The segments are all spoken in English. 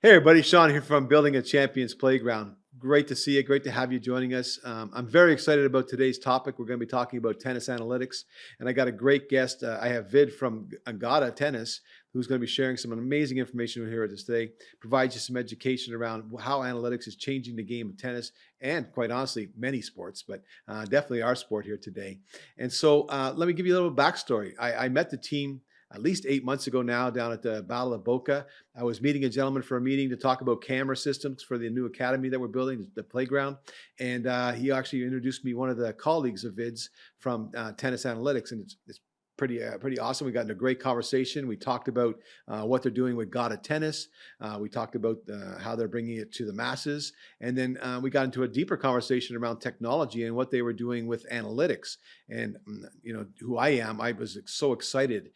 Hey everybody, Sean here from Building a Champions Playground. Great to see you. Great to have you joining us. I'm very excited about today's topic. We're going to be talking about tennis analytics, and I got a great guest. I have Vid from Agata Tennis, who's going to be sharing some amazing information here with us today. Provide you some education around how analytics is changing the game of tennis, and quite honestly, many sports, but definitely our sport here today. And so, let me give you a little backstory. I met the team at least 8 months ago now down at the Battle of Boca. I was meeting a gentleman for a meeting to talk about camera systems for the new academy that we're building, the playground. And he actually introduced me one of the colleagues of Vid's from Tennis Analytics, and it's pretty awesome. We got into a great conversation. We talked about what they're doing with Gata Tennis. We talked about how they're bringing it to the masses, and then we got into a deeper conversation around technology and what they were doing with analytics. And you know who I am. I was so excited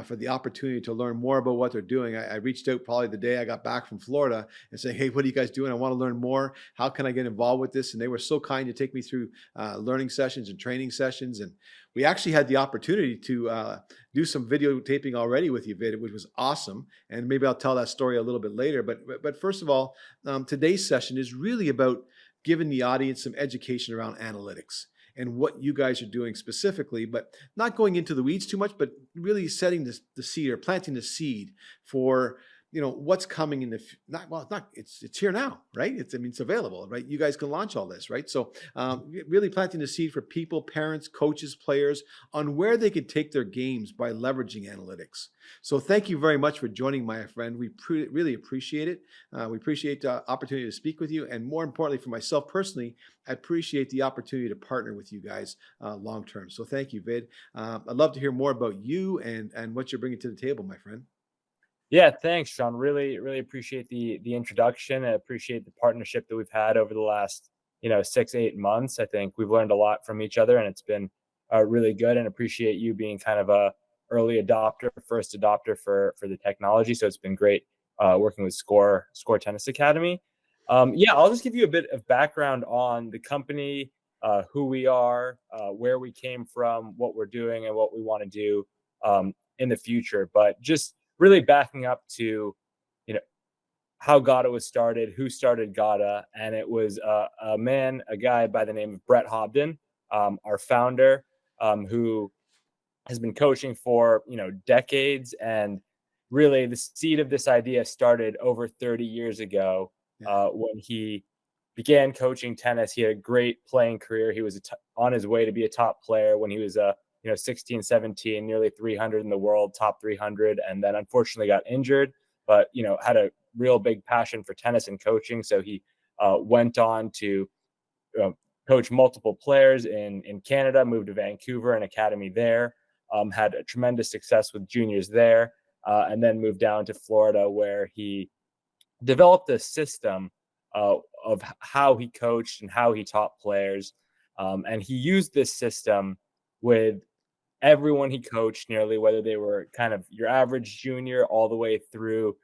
for the opportunity to learn more about what they're doing. I reached out probably the day I got back from Florida and saying, "Hey, what are you guys doing? I want to learn more. How can I get involved with this?" And they were so kind to take me through learning sessions and training sessions. And we actually had the opportunity to do some videotaping already with you, Vid, which was awesome. And maybe I'll tell that story a little bit later. But first of all, today's session is really about giving the audience some education around analytics and what you guys are doing specifically, but not going into the weeds too much, but really setting the seed or planting the seed for what's coming in the it's here now, right? It's available, right? You guys can launch all this, right? So really planting the seed for people, parents, coaches, players on where they could take their games by leveraging analytics. So thank you very much for joining, my friend. We really appreciate it. We appreciate the opportunity to speak with you, and more importantly, for myself personally, I appreciate the opportunity to partner with you guys long term. So thank you, Vid. I'd love to hear more about you and what you're bringing to the table, my friend. Yeah, thanks, Sean. Really appreciate the introduction. I appreciate the partnership that we've had over the last 6-8 months. I think we've learned a lot from each other, and it's been really good. And appreciate you being kind of a early adopter, first adopter for the technology. So it's been great working with Scoretennis Academy. Yeah, I'll just give you a bit of background on the company, who we are, where we came from, what we're doing, and what we want to do in the future. But just really backing up to, how Gata was started, who started Gata, and it was a guy by the name of Brett Hobden, our founder, who has been coaching for decades. And really, the seed of this idea started over 30 years ago when he began coaching tennis. He had a great playing career. He was on his way to be a top player when he was 16, 17, nearly 300 in the world, top 300, and then unfortunately got injured, but, had a real big passion for tennis and coaching. So he went on to coach multiple players in Canada, moved to Vancouver, an academy there, had a tremendous success with juniors there, and then moved down to Florida, where he developed a system of how he coached and how he taught players. And he used this system with everyone he coached, nearly, whether they were kind of your average junior all the way through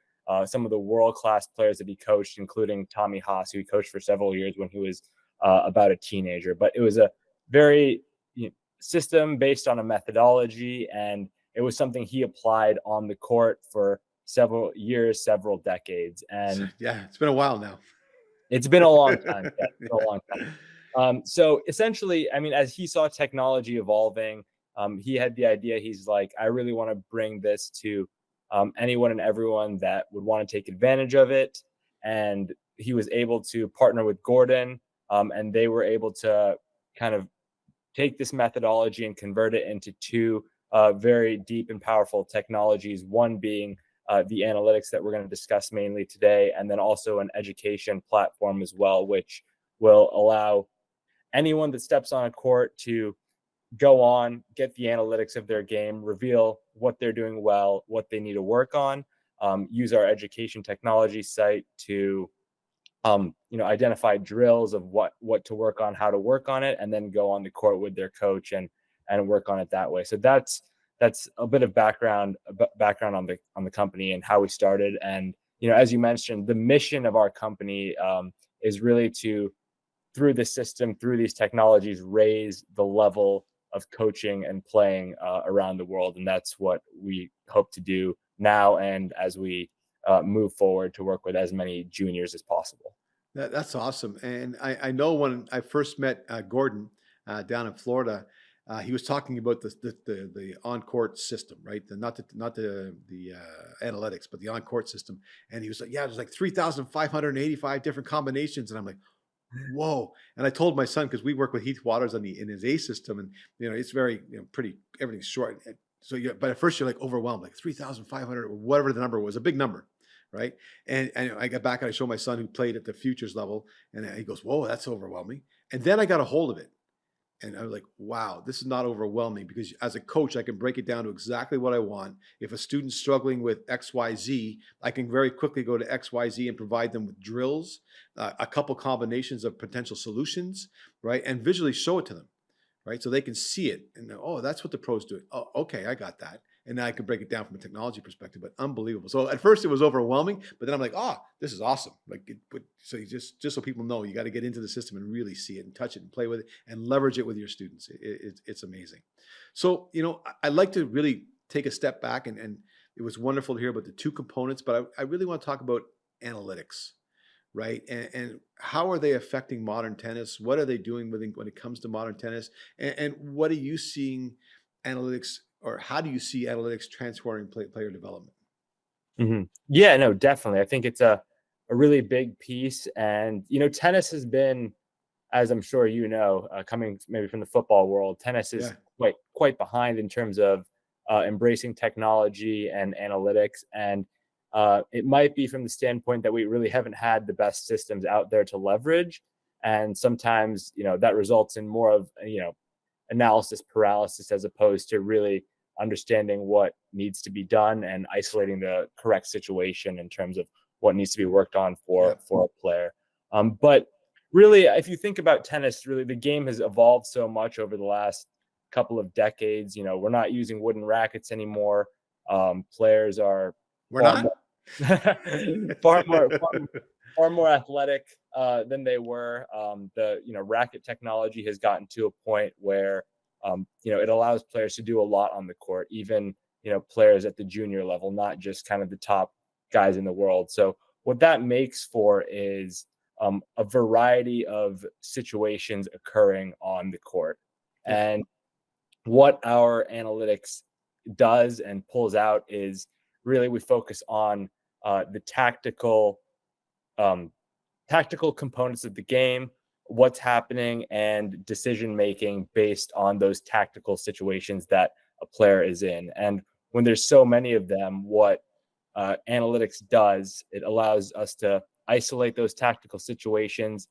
some of the world-class players that he coached, including Tommy Haas, who he coached for several years when he was about a teenager. But it was a very system based on a methodology, and it was something he applied on the court for several years, several decades. And yeah, it's been a while now. It's been a long time. Yeah, it's been a long time. So essentially, I mean, as he saw technology evolving, he had the idea. He's like, I really want to bring this to anyone and everyone that would want to take advantage of it. And he was able to partner with Gordon, and they were able to kind of take this methodology and convert it into two very deep and powerful technologies, one being the analytics that we're going to discuss mainly today, and then also an education platform as well, which will allow anyone that steps on a court to go on, get the analytics of their game, reveal what they're doing well, what they need to work on, use our education technology site to identify drills of what to work on, how to work on it, and then go on the court with their coach and work on it that way. So that's a bit of background on the company and how we started. And as you mentioned, the mission of our company is really to, through the system, through these technologies, raise the level of coaching and playing around the world. And that's what we hope to do now, and as we move forward to work with as many juniors as possible. That's awesome. And I know when I first met Gordon down in Florida, he was talking about the on court system, right? Not the analytics, but the on court system. And he was like, "Yeah, there's like 3,585 different combinations." And I'm like, "Whoa!" And I told my son, because we work with Heath Waters in his A system, and it's very pretty, everything's short. So but at first you're like overwhelmed, like 3,500 or whatever the number was, a big number, right? And I got back and I showed my son, who played at the futures level, and he goes, "Whoa, that's overwhelming." And then I got a hold of it. And I was like, wow, this is not overwhelming, because as a coach, I can break it down to exactly what I want. If a student's struggling with XYZ, I can very quickly go to XYZ and provide them with drills, a couple combinations of potential solutions, right? And visually show it to them, right? So they can see it and oh, that's what the pros do. Oh, okay, I got that. And now I can break it down from a technology perspective, but unbelievable. So at first it was overwhelming, but then I'm like, oh, this is awesome. Like, so you just so people know, you got to get into the system and really see it and touch it and play with it and leverage it with your students. It's amazing. So, I like to really take a step back, and it was wonderful to hear about the two components, but I really want to talk about analytics, right? And how are they affecting modern tennis? What are they doing when it comes to modern tennis? And what are you seeing analytics, or how do you see analytics transforming player development? Yeah, no, definitely. I think it's a really big piece. And, tennis has been, as I'm sure coming maybe from the football world, tennis is Yeah. quite behind in terms of embracing technology and analytics. And it might be from the standpoint that we really haven't had the best systems out there to leverage. And sometimes, that results in more of, analysis paralysis, as opposed to really understanding what needs to be done and isolating the correct situation in terms of what needs to be worked on for a player. But really, if you think about tennis, really the game has evolved so much over the last couple of decades. We're not using wooden rackets anymore. Players are We're far not? more, far more athletic than they were. The racket technology has gotten to a point where it allows players to do a lot on the court, even players at the junior level, not just kind of the top guys in the world. So what that makes for is a variety of situations occurring on the court. And what our analytics does and pulls out is really we focus on the tactical components of the game, what's happening, and decision making based on those tactical situations that a player is in. And when there's so many of them, what analytics does, it allows us to isolate those tactical situations,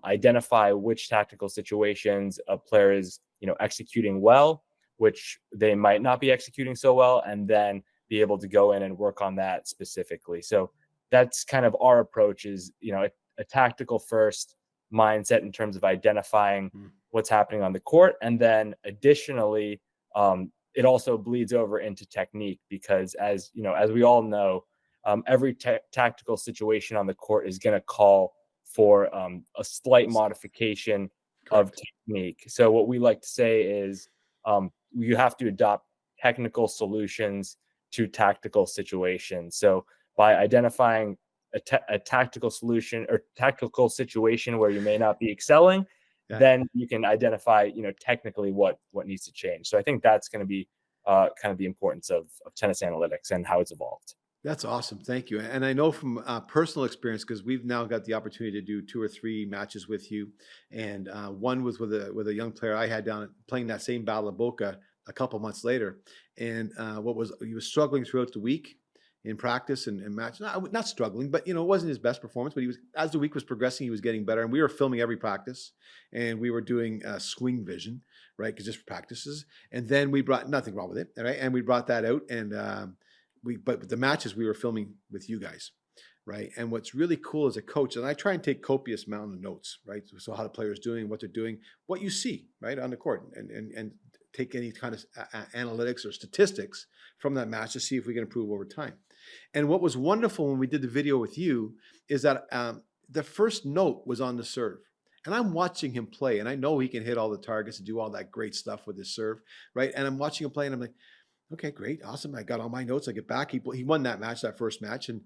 identify which tactical situations a player is executing well, which they might not be executing so well, and then be able to go in and work on that specifically. So that's kind of our approach, is a tactical first mindset in terms of identifying what's happening on the court. And then additionally, it also bleeds over into technique, because as we all know, every tactical situation on the court is going to call for a slight modification of technique. So what we like to say is you have to adopt technical solutions to tactical situations. So by identifying a tactical solution or tactical situation where you may not be excelling, then you can identify, technically what needs to change. So I think that's going to be kind of the importance of tennis analytics and how it's evolved. That's awesome. Thank you. And I know from personal experience, because we've now got the opportunity to do 2 or 3 matches with you. And one was with a young player I had down playing that same Battle of Boca a couple months later. And he was struggling throughout the week in practice and match. Not struggling, but it wasn't his best performance. But as the week was progressing, he was getting better. And we were filming every practice, and we were doing swing vision, right? Because just practices. And then we brought, nothing wrong with it, right? And we brought that out, and but the matches we were filming with you guys, right? And what's really cool as a coach, and I try and take copious amount of notes, right? So how the player's doing, what they're doing, what you see, right, on the court, and take any kind of analytics or statistics from that match to see if we can improve over time. And what was wonderful when we did the video with you is that the first note was on the serve. And I'm watching him play, and I know he can hit all the targets and do all that great stuff with his serve, right? And I'm watching him play, and I'm like, Okay, great, awesome. I got all my notes. I get back. He won that match, that first match, and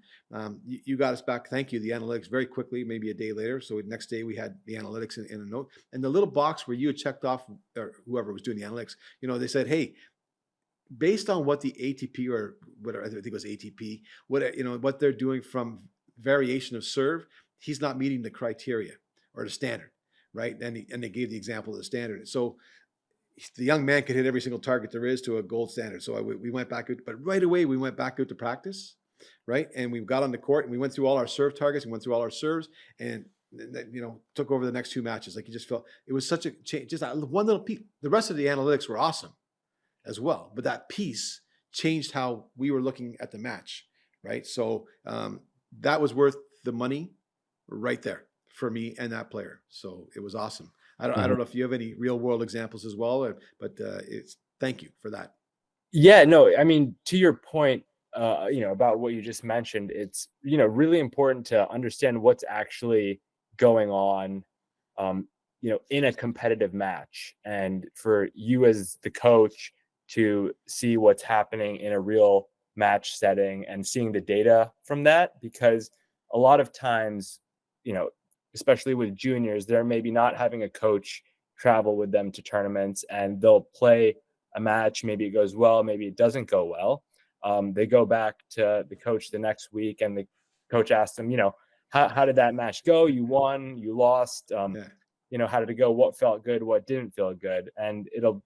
you got us back. Thank you. The analytics very quickly, maybe a day later. So the next day we had the analytics in a note, and the little box where you had checked off, or whoever was doing the analytics. They said, hey, based on what the ATP or whatever, I think it was ATP, what they're doing from variation of serve, he's not meeting the criteria or the standard, right? And they gave the example of the standard. So the young man could hit every single target there is to a gold standard. So we went back out, but right away we went back out to practice, right? And we got on the court and we went through all our serve targets and went through all our serves and took over the next two matches. Like, you just felt it was such a change, just that one little piece. The rest of the analytics were awesome as well, but that piece changed how we were looking at the match, right? So that was worth the money right there for me and that player. So it was awesome. I don't know if you have any real world examples as well, but it's thank you for that. Yeah, no, I mean, to your point, about what you just mentioned, it's, really important to understand what's actually going on, in a competitive match, and for you as the coach to see what's happening in a real match setting and seeing the data from that, because a lot of times, especially with juniors, they're maybe not having a coach travel with them to tournaments, and they'll play a match. Maybe it goes well, maybe it doesn't go well. They go back to the coach the next week, and the coach asks them, how did that match go? You won, you lost. How did it go? What felt good? What didn't feel good? And it'll,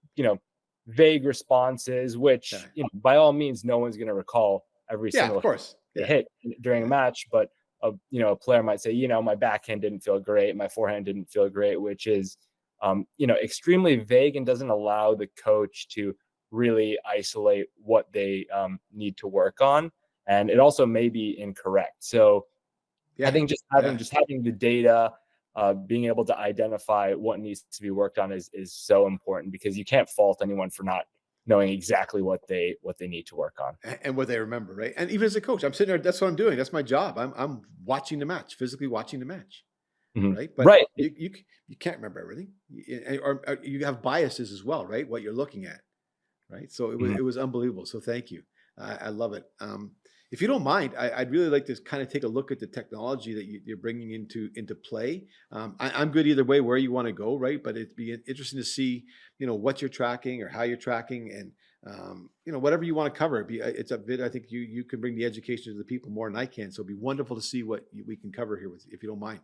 vague responses, which, by all means, no one's going to recall every Yeah, single of course. hit during a match, but a player might say, my backhand didn't feel great, my forehand didn't feel great, which is, extremely vague and doesn't allow the coach to really isolate what they need to work on. And it also may be incorrect. So I think just having the data, being able to identify what needs to be worked on is so important, because you can't fault anyone for not knowing exactly what they need to work on and what they remember, right? And even as a coach, I'm sitting there. That's what I'm doing. That's my job. I'm watching the match, physically watching the match, right? But right, you can't remember everything, or you have biases as well, right? What you're looking at, right? So it was unbelievable. So thank you. I love it. If you don't mind, I'd really like to kind of take a look at the technology that you're bringing into play. I'm good either way where you want to go, right? But it'd be interesting to see, what you're tracking or how you're tracking, and whatever you want to cover. It's a bit. I think you can bring the education to the people more than I can. So it'd be wonderful to see what we can cover here with, if you don't mind.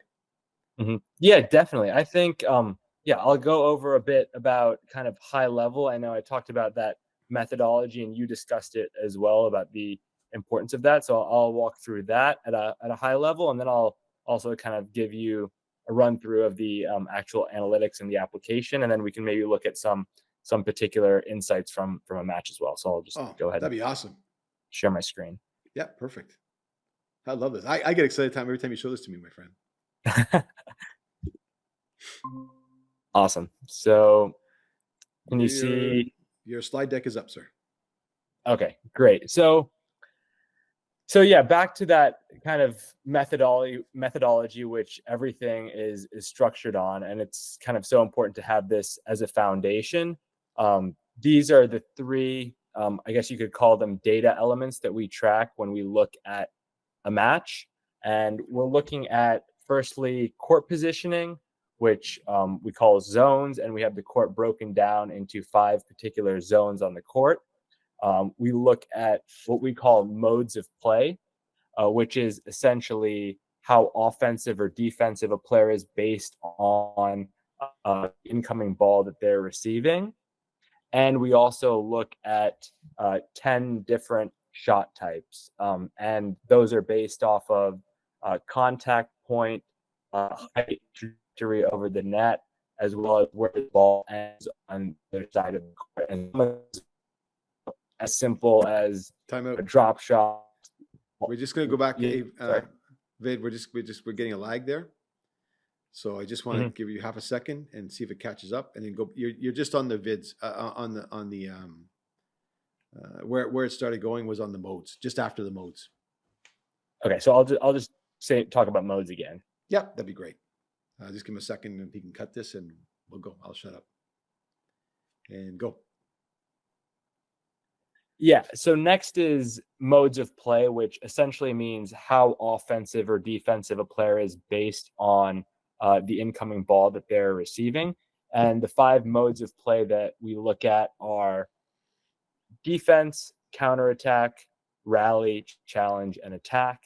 Yeah, definitely. I think, I'll go over a bit about kind of high level. I know I talked about that methodology, and you discussed it as well about the importance of that. So I'll walk through that at a high level, and then I'll also kind of give you a run through of the actual analytics and the application, and then we can maybe look at some particular insights from a match as well. So I'll just go ahead. That'd be awesome. Share my screen. Yeah, perfect. I love this. I get excited every time you show this to me, my friend. Awesome. So can you see? Your slide deck is up, sir. Okay, great. So yeah, back to that kind of methodology which everything is structured on, and it's kind of so important to have this as a foundation. These are the three, I guess you could call them data elements that we track when we look at a match. And we're looking at, firstly, court positioning, which we call zones, and we have the court broken down into 5 particular zones on the court. We look at what we call modes of play, which is essentially how offensive or defensive a player is based on incoming ball that they're receiving. And we also look at 10 different shot types, and those are based off of contact point, height, trajectory over the net, as well as where the ball ends on the other side of the court. And as simple as a drop shot. We're just going to go back. Vid, we're getting a lag there. So I just want to give you half a second and see if it catches up, and then go. You're just on the vids on the where it started going was on the modes, just after the modes. Okay, so I'll just talk about modes again. Yep, that'd be great. Just give him a second, and he can cut this, and we'll go. I'll shut up and go. Yeah. So next is modes of play, which essentially means how offensive or defensive a player is based on the incoming ball that they're receiving. And the 5 modes of play that we look at are defense, counterattack, rally, challenge, and attack.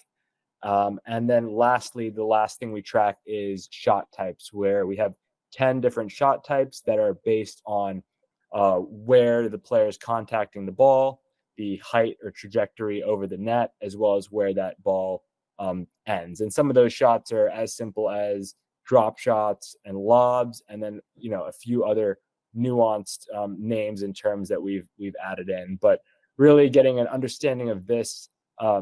And then lastly, the last thing we track is shot types, where we have 10 different shot types that are based on where the player is contacting the ball, the height or trajectory over the net, as well as where that ball ends. And some of those shots are as simple as drop shots and lobs, and then a few other nuanced names and terms that we've added in. But really getting an understanding of this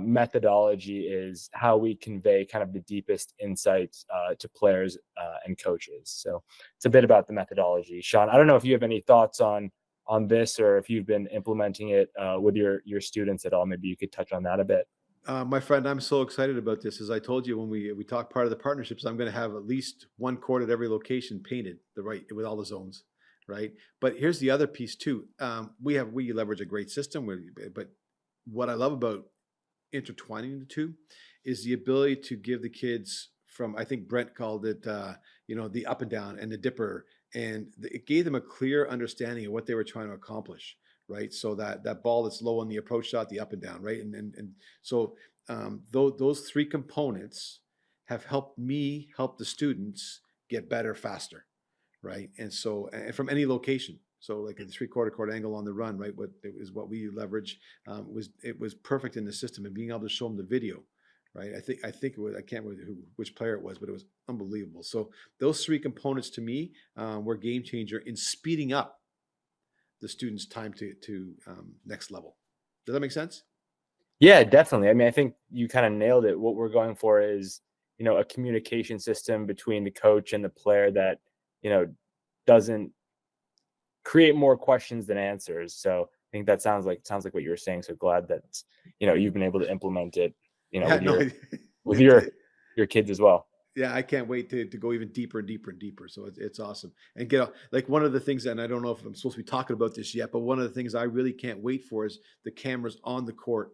methodology is how we convey kind of the deepest insights to players and coaches. So it's a bit about the methodology. Sean, I don't know if you have any thoughts on this, or if you've been implementing it with your students at all. Maybe you could touch on that a bit. My friend, I'm so excited about this. As I told you when we talked part of the partnerships, I'm going to have at least one court at every location painted with all the zones, right? But here's the other piece too. We leverage a great system, but what I love about intertwining the two is the ability to give the kids from, I think Brent called it, the up and down and the dipper, and it gave them a clear understanding of what they were trying to accomplish. Right, so that ball that's low on the approach shot, the up and down, right, and so those 3 components have helped me help the students get better faster, right, and from any location. So like a 3/4 court angle on the run, right, what we leverage it was perfect in the system, and being able to show them the video, right. I think it was, I can't remember which player it was, but it was unbelievable. So those 3 components to me were game changer in speeding up the students' time to next level. Does that make sense? Yeah, definitely. I mean, I think you kind of nailed it. What we're going for is, a communication system between the coach and the player that, doesn't create more questions than answers. So I think that sounds like what you were saying. So glad that, you've been able to implement it, with your kids as well. Yeah, I can't wait to go even deeper and deeper and deeper. So it's awesome. And like one of the things, and I don't know if I'm supposed to be talking about this yet, but one of the things I really can't wait for is the cameras on the court,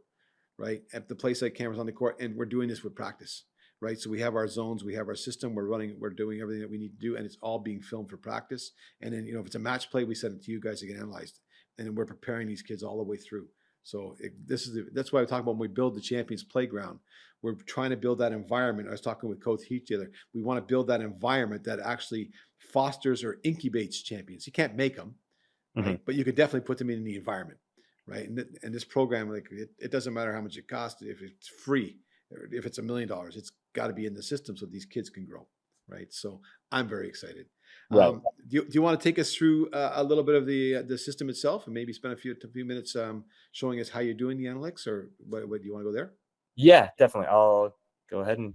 right? At the play site cameras on the court, and we're doing this with practice, right? So we have our zones, we have our system, we're doing everything that we need to do, and it's all being filmed for practice. And then, if it's a match play, we send it to you guys to get analyzed, and then we're preparing these kids all the way through. So that's why I talk about when we build the Champions Playground. We're trying to build that environment. I was talking with Coach Heath the other. We want to build that environment that actually fosters or incubates champions. You can't make them, right? But you could definitely put them in the environment, right? And this program, like it doesn't matter how much it costs. If it's free, or if it's $1 million, it's got to be in the system so these kids can grow, right? So I'm very excited. Right. Do you want to take us through a little bit of the system itself, and maybe spend a few minutes showing us how you're doing the analytics, or what do you want to go there? Yeah, definitely. I'll go ahead and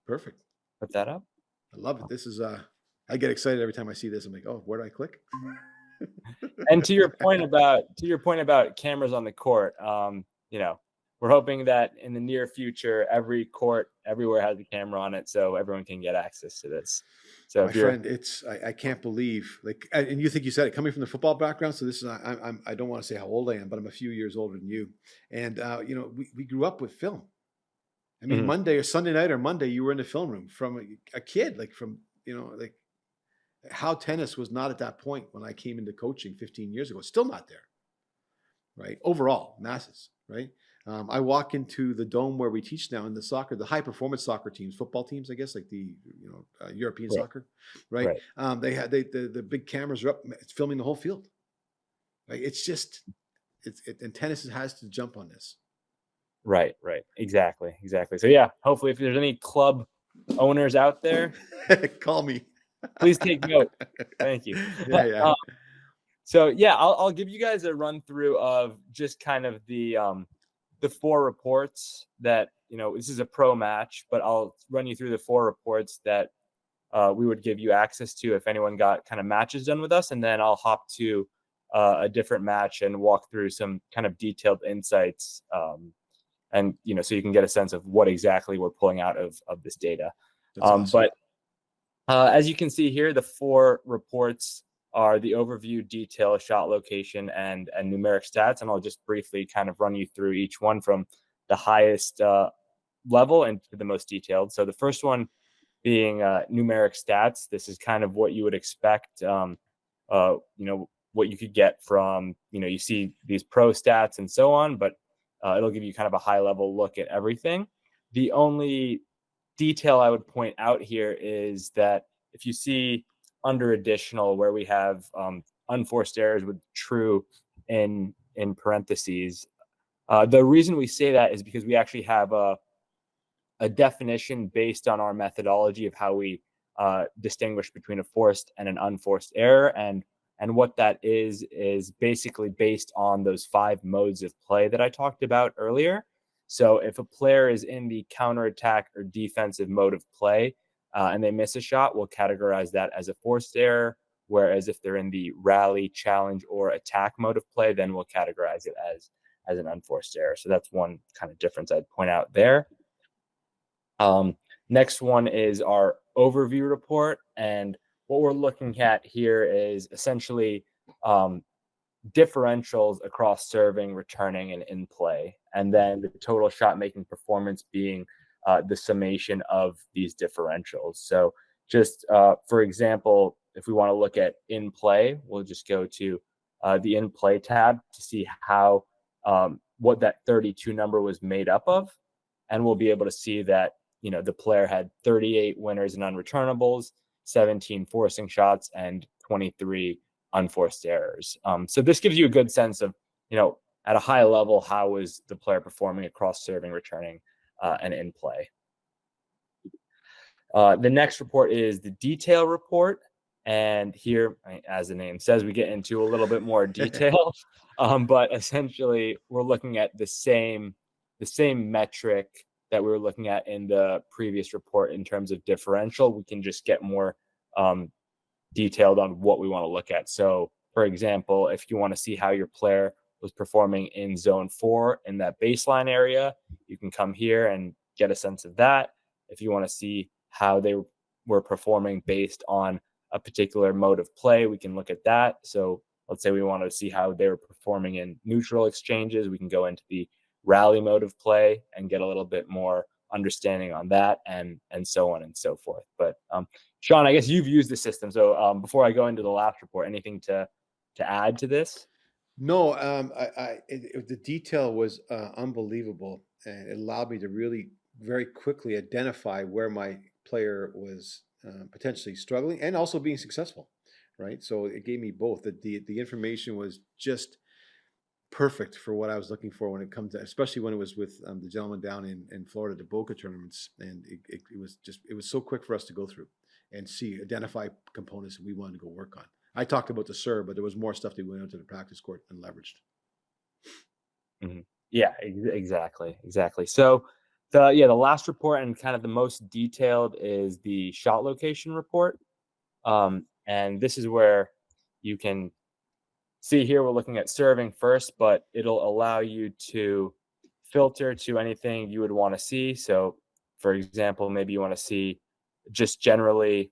perfect put that up. I love it. This is I get excited every time I see this. I'm like, oh, where do I click? And to your point about cameras on the court, we're hoping that in the near future, every court everywhere has a camera on it, so everyone can get access to this. So my friend, I can't believe, like, and you think you said it, coming from the football background. So this is, I don't want to say how old I am, but I'm a few years older than you. And we grew up with film. I mean, Monday or Sunday night or Monday, you were in the film room from a kid, like like how tennis was not at that point when I came into coaching 15 years ago. It's still not there, right? Overall, masses, right? I walk into the dome where we teach now in the soccer, the high performance soccer teams, football teams, I guess, like the European soccer, right? They had the big cameras are up, it's filming the whole field. Like it's just and tennis has to jump on this. Right. Exactly. So yeah, hopefully if there's any club owners out there, call me. Please take note. Thank you. Yeah. So yeah, I'll give you guys a run through of just kind of the 4 reports that, this is a pro match, but I'll run you through the 4 reports that we would give you access to if anyone got kind of matches done with us. And then I'll hop to a different match and walk through some kind of detailed insights. And, so you can get a sense of what exactly we're pulling out of this data. Awesome. But as you can see here, the 4 reports are the overview, detail, shot location, and numeric stats. And I'll just briefly kind of run you through each one from the highest level and to the most detailed. So the first one being numeric stats. This is kind of what you would expect, what you could get from, you see these pro stats and so on, but it'll give you kind of a high level look at everything. The only detail I would point out here is that if you see under additional where we have unforced errors with true in parentheses, the reason we say that is because we actually have a definition based on our methodology of how we distinguish between a forced and an unforced error. And what that is basically based on those 5 modes of play that I talked about earlier. So if a player is in the counterattack or defensive mode of play and they miss a shot, we'll categorize that as a forced error. Whereas if they're in the rally, challenge, or attack mode of play, then we'll categorize it as an unforced error. So that's one kind of difference I'd point out there. Next one is our overview report. And what we're looking at here is essentially differentials across serving, returning, and in play. And then the total shot making performance being the summation of these differentials. So just for example, if we want to look at in play, we'll just go to the in play tab to see how what that 32 number was made up of. And we'll be able to see that the player had 38 winners and unreturnables, 17 forcing shots, and 23 unforced errors. So this gives you a good sense of, at a high level, how was the player performing across serving, returning, and in play. The next report is the detail report. And here, as the name says, we get into a little bit more detail, but essentially we're looking at the same metric that we were looking at in the previous report in terms of differential. We can just get more detailed on what we want to look at. So for example, if you want to see how your player was performing in zone 4 in that baseline area, you can come here and get a sense of that. If you want to see how they were performing based on a particular mode of play, we can look at that. So let's say we want to see how they were performing in neutral exchanges. We can go into the rally mode of play and get a little bit more understanding on that, and so on and so forth. But Sean, I guess you've used the system. So before I go into the last report, anything to add to this? No, the detail was unbelievable, and it allowed me to really very quickly identify where my player was potentially struggling and also being successful, right? So it gave me both. The information was just perfect for what I was looking for when it comes to, especially when it was with the gentleman down in Florida, the Boca tournaments, and it was so quick for us to go through and identify components that we wanted to go work on. I talked about the serve, but there was more stuff that went into the practice court and leveraged. Mm-hmm. Yeah, exactly. So the last report and kind of the most detailed is the shot location report. And this is where you can see here we're looking at serving first, but it'll allow you to filter to anything you would want to see. So for example, maybe you want to see just generally,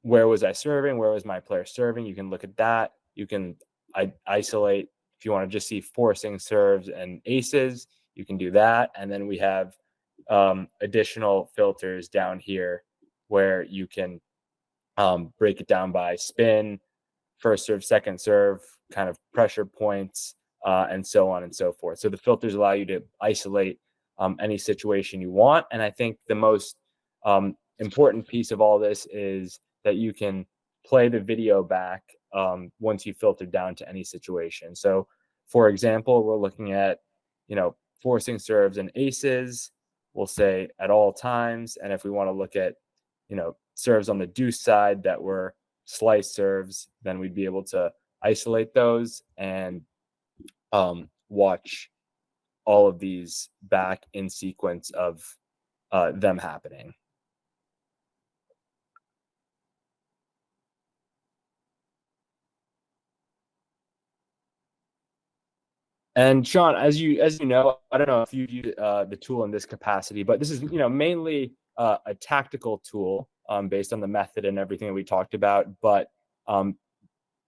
where was I serving? Where was my player serving? You can look at that. You can isolate if you want to just see forcing serves and aces, you can do that. And then we have additional filters down here where you can break it down by spin, first serve, second serve, kind of pressure points, and so on and so forth. So the filters allow you to isolate any situation you want. And I think the most important piece of all this is that you can play the video back once you filter down to any situation. So for example, we're looking at, forcing serves and aces, we'll say at all times. And if we want to look at, serves on the deuce side that were slice serves, then we'd be able to isolate those and watch all of these back in sequence of them happening. And Sean, as you know, I don't know if you use the tool in this capacity, but this is mainly a tactical tool. based on the method and everything that we talked about. But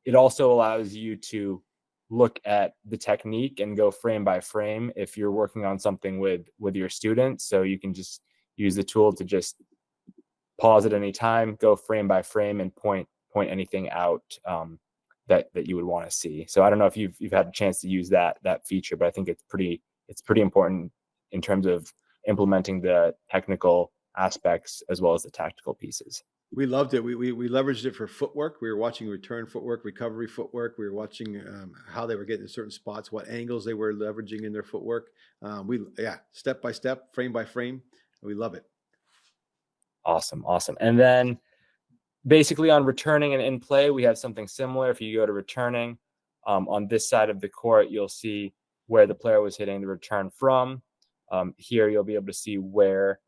it also allows you to look at the technique and go frame by frame if you're working on something with your students. So you can just use the tool to just pause at any time, go frame by frame, and point anything out that you would want to see. So I don't know if you've had a chance to use that feature, but I think it's pretty important in terms of implementing the technical aspects as well as the tactical pieces. We loved it. We leveraged it for footwork. We were watching return footwork, recovery footwork. We were watching how they were getting to certain spots, what angles they were leveraging in their footwork. Step by step, frame by frame. We love it. Awesome. And then basically on returning and in play, we have something similar. If you go to returning, on this side of the court, you'll see where the player was hitting the return from. Here, you'll be able to see where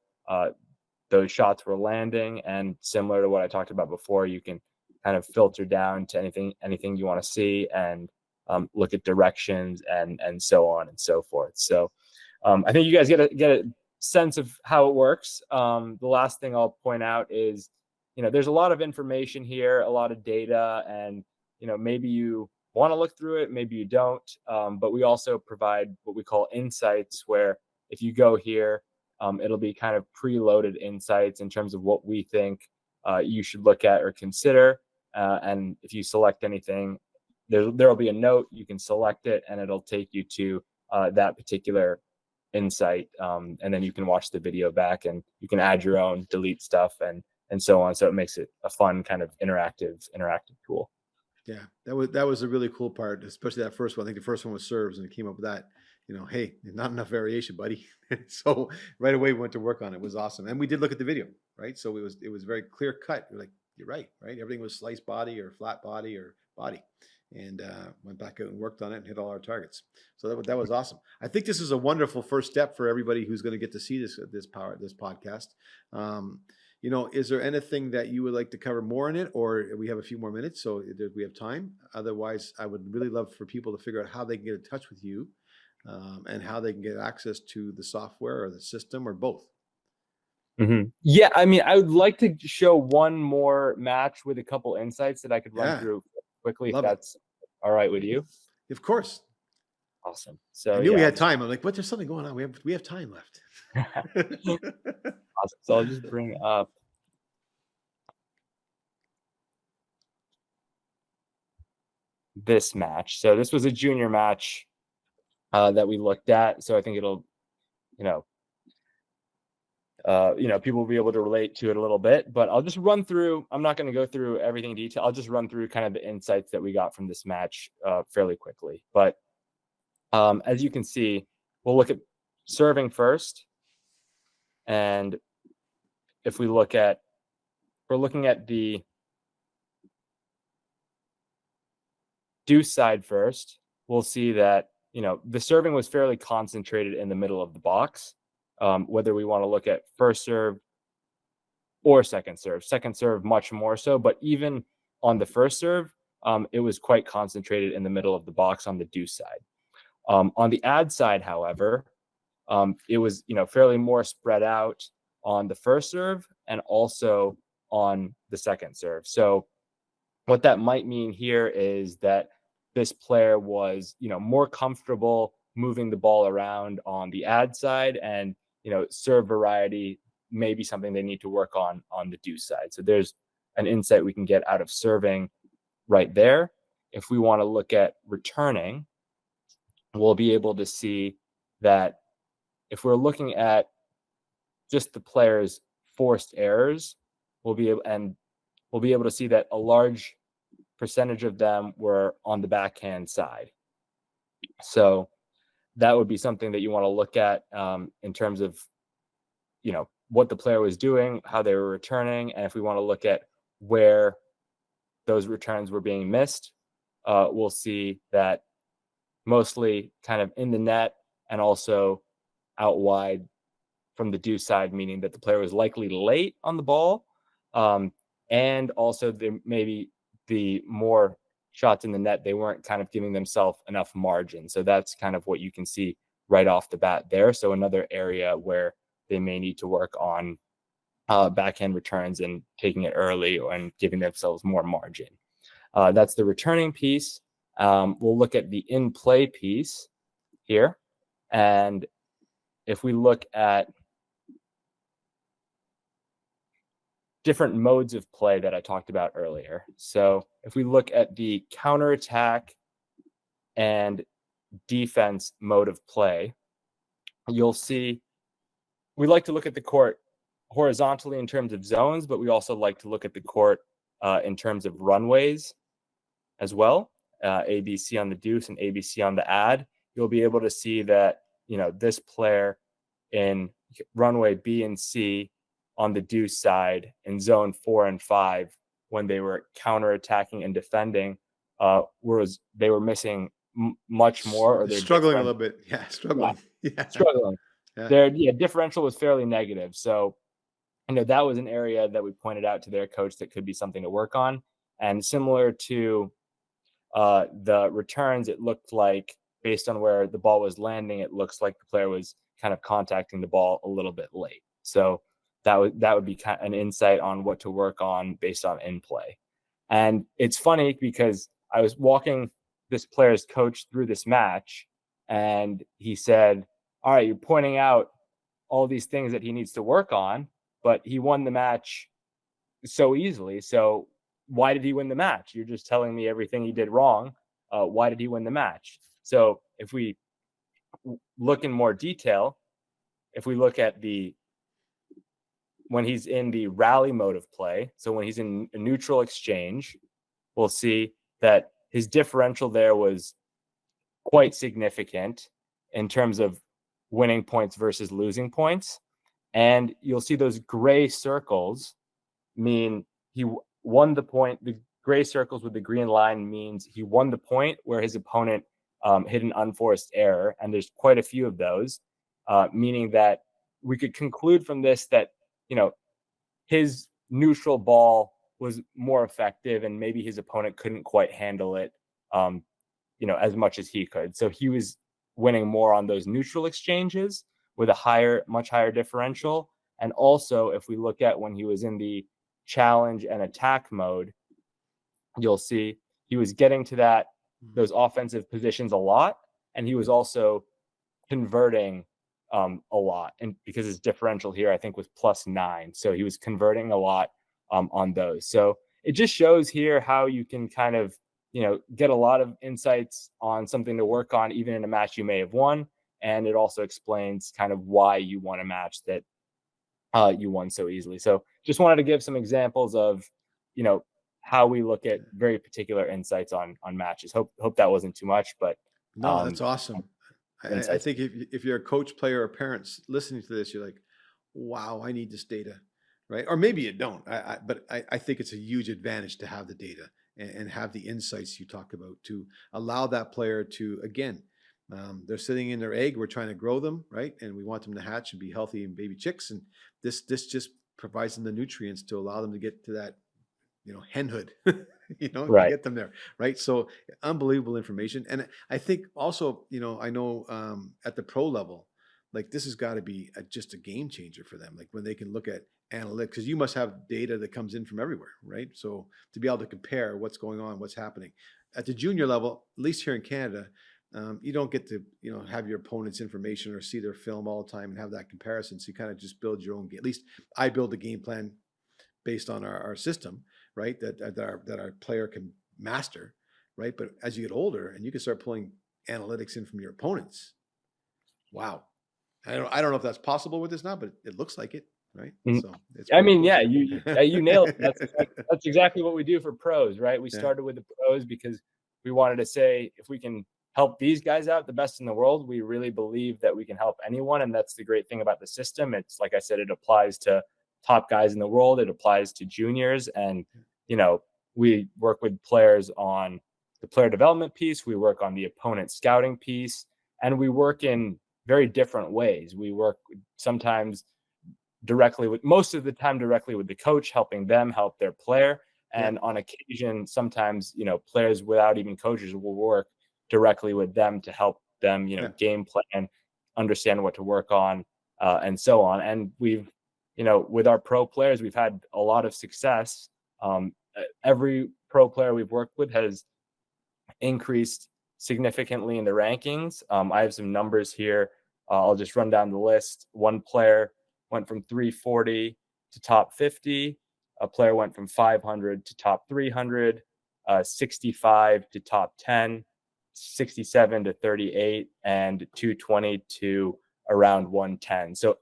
those shots were landing, and similar to what I talked about before, you can kind of filter down to anything you want to see and look at directions and so on and so forth. So I think you guys get a sense of how it works. The last thing I'll point out is, there's a lot of information here, a lot of data, and maybe you want to look through it, maybe you don't, but we also provide what we call insights, where if you go here, it'll be kind of preloaded insights in terms of what we think you should look at or consider. And if you select anything, there'll be a note, you can select it, and it'll take you to that particular insight. And then you can watch the video back, and you can add your own, delete stuff, and so on. So it makes it a fun kind of interactive tool. Yeah, that was a really cool part, especially that first one. I think the first one was serves, and it came up with that. Hey, not enough variation, buddy. So right away we went to work on it. It was awesome, and we did look at the video, right? So it was very clear cut. We're like, you're right? Everything was sliced body or flat body or body, and went back out and worked on it and hit all our targets. So that was awesome. I think this is a wonderful first step for everybody who's going to get to see this podcast. Is there anything that you would like to cover more in it, or we have a few more minutes, so we have time? Otherwise, I would really love for people to figure out how they can get in touch with you, and how they can get access to the software or the system or both. Mm-hmm. Yeah, I mean, I would like to show one more match with a couple insights that I could run through quickly, if that's all right with you. Of course. Awesome. So I knew we had time. I'm like, what? There's something going on. We have time left. Awesome. So I'll just bring up this match. So this was a junior match that we looked at. So I think it'll, people will be able to relate to it a little bit. But I'll just run through. I'm not going to go through everything in detail. I'll just run through kind of the insights that we got from this match fairly quickly. But as you can see, we'll look at serving first. And if we're looking at the deuce side first, we'll see that, the serving was fairly concentrated in the middle of the box, whether we want to look at first serve or second serve much more so. But even on the first serve, it was quite concentrated in the middle of the box on the deuce side. On the ad side, however, it was, fairly more spread out on the first serve and also on the second serve. So what that might mean here is that this player was, more comfortable moving the ball around on the ad side, and, serve variety may be something they need to work on the deuce side. So there's an insight we can get out of serving right there. If we want to look at returning, we'll be able to see that if we're looking at just the player's forced errors, we'll be able to see that a large percentage of them were on the backhand side. So that would be something that you want to look at in terms of, what the player was doing, how they were returning. And if we want to look at where those returns were being missed, we'll see that mostly kind of in the net and also out wide from the deuce side, meaning that the player was likely late on the ball. And also there maybe the more shots in the net, they weren't kind of giving themselves enough margin. So that's kind of what you can see right off the bat there. So another area where they may need to work on backhand returns and taking it early and giving themselves more margin. That's the returning piece. We'll look at the in-play piece here. And if we look at different modes of play that I talked about earlier. So if we look at the counterattack and defense mode of play, you'll see we like to look at the court horizontally in terms of zones, but we also like to look at the court in terms of runways as well. ABC on the deuce and ABC on the ad. You'll be able to see that, this player in runway B and C on the deuce side in zone 4 and 5, when they were counterattacking and defending, they were missing much more, or they're struggling a little bit. Yeah, struggling. Yeah. Struggling. Yeah. Their differential was fairly negative. So, that was an area that we pointed out to their coach that could be something to work on. And similar to the returns, it looked like, based on where the ball was landing, it looks like the player was kind of contacting the ball a little bit late. So that would be kind of an insight on what to work on based on in play. And it's funny because I was walking this player's coach through this match, and he said, all right, you're pointing out all these things that he needs to work on, but he won the match so easily. So why did he win the match? You're just telling me everything he did wrong. Why did he win the match? So if we look in more detail, if we look at when he's in the rally mode of play, so when he's in a neutral exchange, we'll see that his differential there was quite significant in terms of winning points versus losing points. And you'll see those gray circles mean he won the point. The gray circles with the green line means he won the point where his opponent hit an unforced error. And there's quite a few of those, meaning that we could conclude from this that, his neutral ball was more effective, and maybe his opponent couldn't quite handle it, as much as he could. So he was winning more on those neutral exchanges with a much higher differential. And also, if we look at when he was in the challenge and attack mode, you'll see he was getting to those offensive positions a lot, and he was also converting a lot, and because his differential here I think was +9, so he was converting a lot on those. So it just shows here how you can kind of get a lot of insights on something to work on even in a match you may have won, and it also explains kind of why you won a match that you won so easily. So just wanted to give some examples of how we look at very particular insights on matches. Hope that wasn't too much, but no, that's awesome. I think if you're a coach, player, or parents listening to this, you're like, wow, I need this data, right? Or maybe you don't, but I think it's a huge advantage to have the data and have the insights you talk about to allow that player to, again, they're sitting in their egg. We're trying to grow them, right? And we want them to hatch and be healthy and baby chicks. And this just provides them the nutrients to allow them to get to that, henhood, right. Get them there, right? So unbelievable information. And I think also, I know at the pro level, like this has got to be just a game changer for them. Like when they can look at analytics, because you must have data that comes in from everywhere, right? So to be able to compare what's going on, what's happening at the junior level, at least here in Canada, you don't get to, have your opponent's information or see their film all the time and have that comparison. So you kind of just build your own game. At least I build a game plan based on our system, right? That our player can master, right? But as you get older and you can start pulling analytics in from your opponents, wow. I don't know if that's possible with this now, but it looks like it, right? So cool. Yeah, you nailed it. That's exactly what we do for pros, right? We started with the pros because we wanted to say if we can help these guys out, the best in the world, we really believe that we can help anyone. And that's the great thing about the system. It's like I said, it applies to top guys in the world. It applies to juniors. And, we work with players on the player development piece. We work on the opponent scouting piece, and we work in very different ways. We work sometimes most of the time directly with the coach, helping them help their player. And on occasion, sometimes, players without even coaches will work directly with them to help them, game plan, understand what to work on, and so on. And we've, with our pro players, we've had a lot of success. Every pro player we've worked with has increased significantly in the rankings. I have some numbers here. I'll just run down the list. One player went from 340 to top 50. A player went from 500 to top 300, 65 to top 10, 67 to 38, and 220 to around 110. So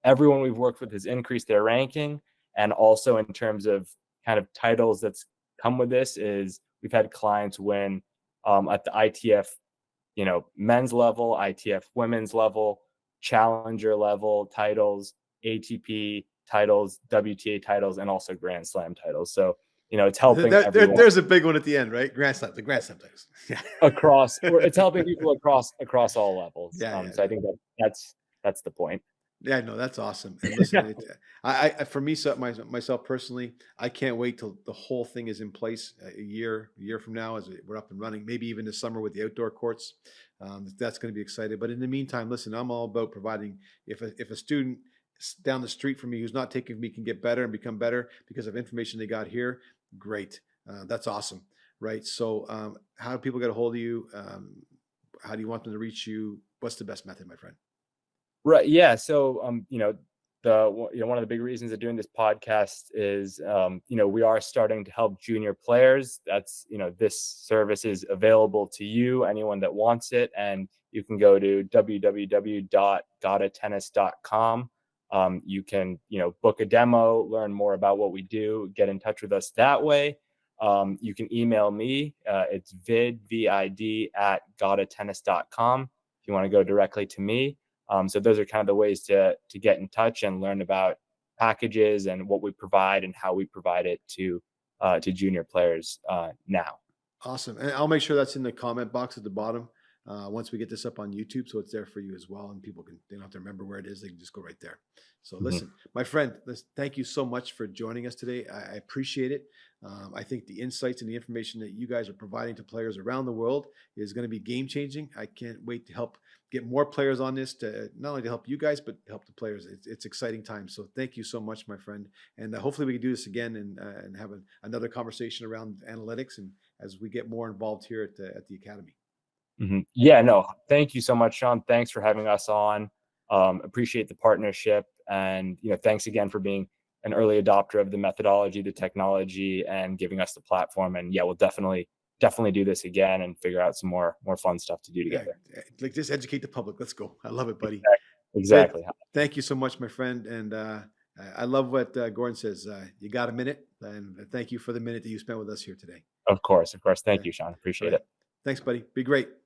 everyone we've worked with has increased their ranking. And also in terms of kind of titles that's come with this is we've had clients win at the ITF, men's level, ITF women's level, challenger level titles, ATP titles, WTA titles, and also Grand Slam titles. So, it's helping everyone. There's a big one at the end, right? the Grand Slam titles. It's helping people across all levels. So I think that's the point. Yeah, no, that's awesome. And listen, for me, myself personally, I can't wait till the whole thing is in place a year from now as we're up and running, maybe even this summer with the outdoor courts. That's going to be exciting. But in the meantime, listen, I'm all about providing, if a student down the street from me who's not taking me can get better and become better because of information they got here, great. That's awesome, right? So how do people get a hold of you? How do you want them to reach you? What's the best method, my friend? Right. Yeah. So, one of the big reasons of doing this podcast is, we are starting to help junior players. That's, this service is available to you, anyone that wants it. And you can go to www.gadatennis.com. You can, book a demo, learn more about what we do, get in touch with us that way. You can email me. It's vid@gadatennis.com if you want to go directly to me. So those are kind of the ways to get in touch and learn about packages and what we provide and how we provide it to junior players now. Awesome. And I'll make sure that's in the comment box at the bottom once we get this up on YouTube. So it's there for you as well. And people they don't have to remember where it is. They can just go right there. So listen, my friend, thank you so much for joining us today. I appreciate it. I think the insights and the information that you guys are providing to players around the world is going to be game changing. I can't wait to help get more players on this, to not only to help you guys, but help the players. It's exciting times. So thank you so much, my friend. And hopefully we can do this again and have another conversation around analytics and as we get more involved here at the Academy. Yeah, no, thank you so much, Sean. Thanks for having us on. Appreciate the partnership. And, thanks again for being an early adopter of the methodology, the technology, and giving us the platform. And yeah, we'll definitely do this again and figure out some more fun stuff to do together. Like just educate the public. Let's go. I love it, buddy. Exactly. Thank you so much, my friend. And I love what Gordon says. You got a minute, and thank you for the minute that you spent with us here today. Of course. Thank you, Sean. Appreciate it. Thanks, buddy. Be great.